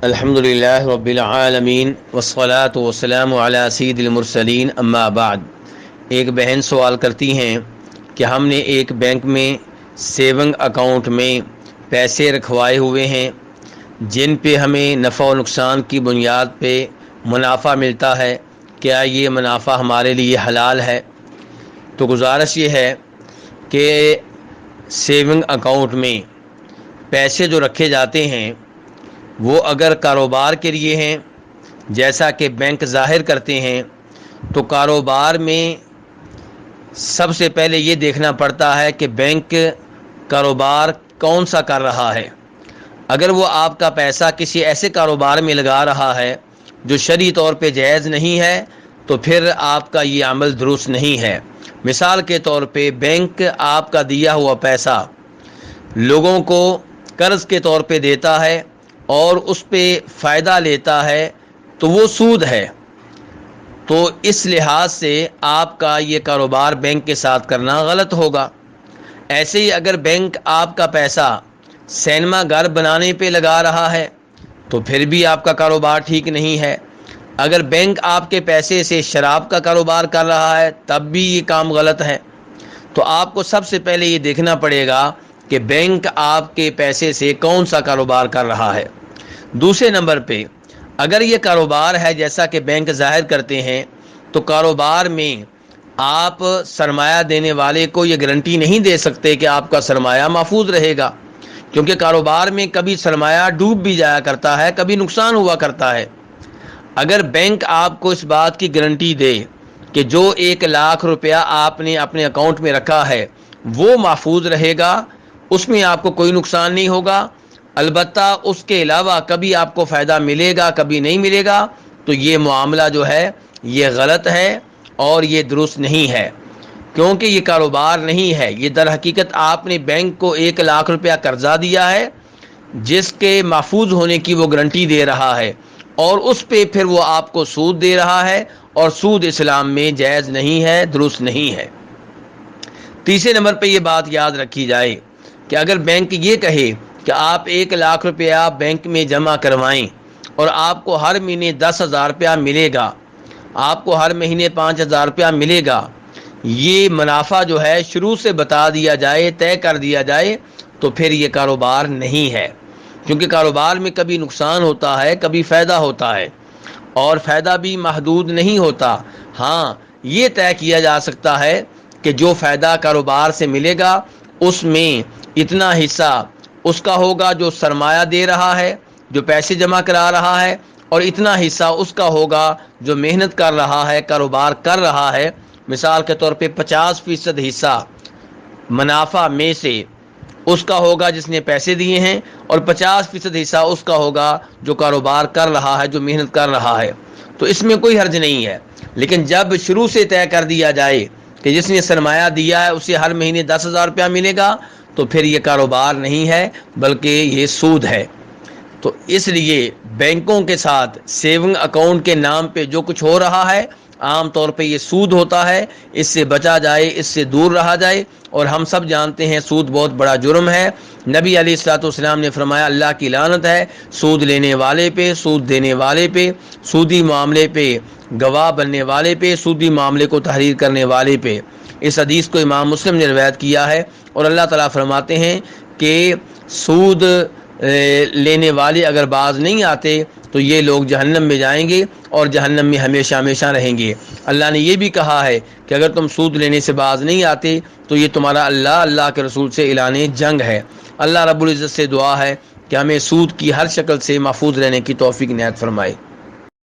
الحمدللہ رب العالمین والصلاة والسلام علی سید المرسلین اما بعد۔ ایک بہن سوال کرتی ہیں کہ ہم نے ایک بینک میں سیونگ اکاؤنٹ میں پیسے رکھوائے ہوئے ہیں جن پہ ہمیں نفع و نقصان کی بنیاد پہ منافع ملتا ہے، کیا یہ منافع ہمارے لیے حلال ہے؟ تو گزارش یہ ہے کہ سیونگ اکاؤنٹ میں پیسے جو رکھے جاتے ہیں وہ اگر کاروبار کے لیے ہیں جیسا کہ بینک ظاہر کرتے ہیں، تو کاروبار میں سب سے پہلے یہ دیکھنا پڑتا ہے کہ بینک کاروبار کون سا کر رہا ہے۔ اگر وہ آپ کا پیسہ کسی ایسے کاروبار میں لگا رہا ہے جو شرعی طور پہ جائز نہیں ہے تو پھر آپ کا یہ عمل درست نہیں ہے۔ مثال کے طور پہ بینک آپ کا دیا ہوا پیسہ لوگوں کو قرض کے طور پہ دیتا ہے اور اس پہ فائدہ لیتا ہے تو وہ سود ہے، تو اس لحاظ سے آپ کا یہ کاروبار بینک کے ساتھ کرنا غلط ہوگا۔ ایسے ہی اگر بینک آپ کا پیسہ سینما گھر بنانے پہ لگا رہا ہے تو پھر بھی آپ کا کاروبار ٹھیک نہیں ہے۔ اگر بینک آپ کے پیسے سے شراب کا کاروبار کر رہا ہے تب بھی یہ کام غلط ہے۔ تو آپ کو سب سے پہلے یہ دیکھنا پڑے گا کہ بینک آپ کے پیسے سے کون سا کاروبار کر رہا ہے۔ دوسرے نمبر پہ اگر یہ کاروبار ہے جیسا کہ بینک ظاہر کرتے ہیں تو کاروبار میں آپ سرمایہ دینے والے کو یہ گارنٹی نہیں دے سکتے کہ آپ کا سرمایہ محفوظ رہے گا، کیونکہ کاروبار میں کبھی سرمایہ ڈوب بھی جایا کرتا ہے، کبھی نقصان ہوا کرتا ہے۔ اگر بینک آپ کو اس بات کی گارنٹی دے کہ جو 1,00,000 روپیہ آپ نے اپنے اکاؤنٹ میں رکھا ہے وہ محفوظ رہے گا، اس میں آپ کو کوئی نقصان نہیں ہوگا، البتہ اس کے علاوہ کبھی آپ کو فائدہ ملے گا کبھی نہیں ملے گا، تو یہ معاملہ جو ہے یہ غلط ہے اور یہ درست نہیں ہے، کیونکہ یہ کاروبار نہیں ہے۔ یہ در حقیقت آپ نے بینک کو 1,00,000 روپیہ قرضہ دیا ہے جس کے محفوظ ہونے کی وہ گارنٹی دے رہا ہے، اور اس پہ پھر وہ آپ کو سود دے رہا ہے، اور سود اسلام میں جائز نہیں ہے، درست نہیں ہے۔ تیسرے نمبر پہ یہ بات یاد رکھی جائے کہ اگر بینک یہ کہے کہ آپ 1,00,000 روپیہ بینک میں جمع کروائیں اور آپ کو ہر مہینے 10,000 روپیہ ملے گا، آپ کو ہر مہینے 5,000 روپیہ ملے گا، یہ منافع جو ہے شروع سے بتا دیا جائے، طے کر دیا جائے، تو پھر یہ کاروبار نہیں ہے، کیونکہ کاروبار میں کبھی نقصان ہوتا ہے کبھی فائدہ ہوتا ہے، اور فائدہ بھی محدود نہیں ہوتا۔ ہاں، یہ طے کیا جا سکتا ہے کہ جو فائدہ کاروبار سے ملے گا اس میں اتنا حصہ اس کا ہوگا جو سرمایہ دے رہا ہے، جو پیسے جمع کرا رہا ہے، اور اتنا حصہ اس کا ہوگا جو محنت کر رہا ہے، کاروبار کر رہا ہے۔ مثال کے طور پہ 50% حصہ منافع میں سے اس کا ہوگا جس نے پیسے دیے ہیں، اور 50% حصہ اس کا ہوگا جو کاروبار کر رہا ہے، جو محنت کر رہا ہے، تو اس میں کوئی حرج نہیں ہے۔ لیکن جب شروع سے طے کر دیا جائے کہ جس نے سرمایہ دیا ہے اسے ہر مہینے 10,000 روپیہ ملے گا، تو پھر یہ کاروبار نہیں ہے بلکہ یہ سود ہے۔ تو اس لیے بینکوں کے ساتھ سیونگ اکاؤنٹ کے نام پہ جو کچھ ہو رہا ہے عام طور پہ یہ سود ہوتا ہے، اس سے بچا جائے، اس سے دور رہا جائے، اور ہم سب جانتے ہیں سود بہت بڑا جرم ہے۔ نبی علیہ الصلوۃ والسلام نے فرمایا اللہ کی لعنت ہے سود لینے والے پہ، سود دینے والے پہ، سودی معاملے پہ گواہ بننے والے پہ، سودی معاملے کو تحریر کرنے والے پہ۔ اس حدیث کو امام مسلم نے روایت کیا ہے، اور اللہ تعالیٰ فرماتے ہیں کہ سود لینے والے اگر باز نہیں آتے تو یہ لوگ جہنم میں جائیں گے اور جہنم میں ہمیشہ ہمیشہ رہیں گے۔ اللہ نے یہ بھی کہا ہے کہ اگر تم سود لینے سے باز نہیں آتے تو یہ تمہارا اللہ کے رسول سے اعلان جنگ ہے۔ اللہ رب العزت سے دعا ہے کہ ہمیں سود کی ہر شکل سے محفوظ رہنے کی توفیق عنایت فرمائے۔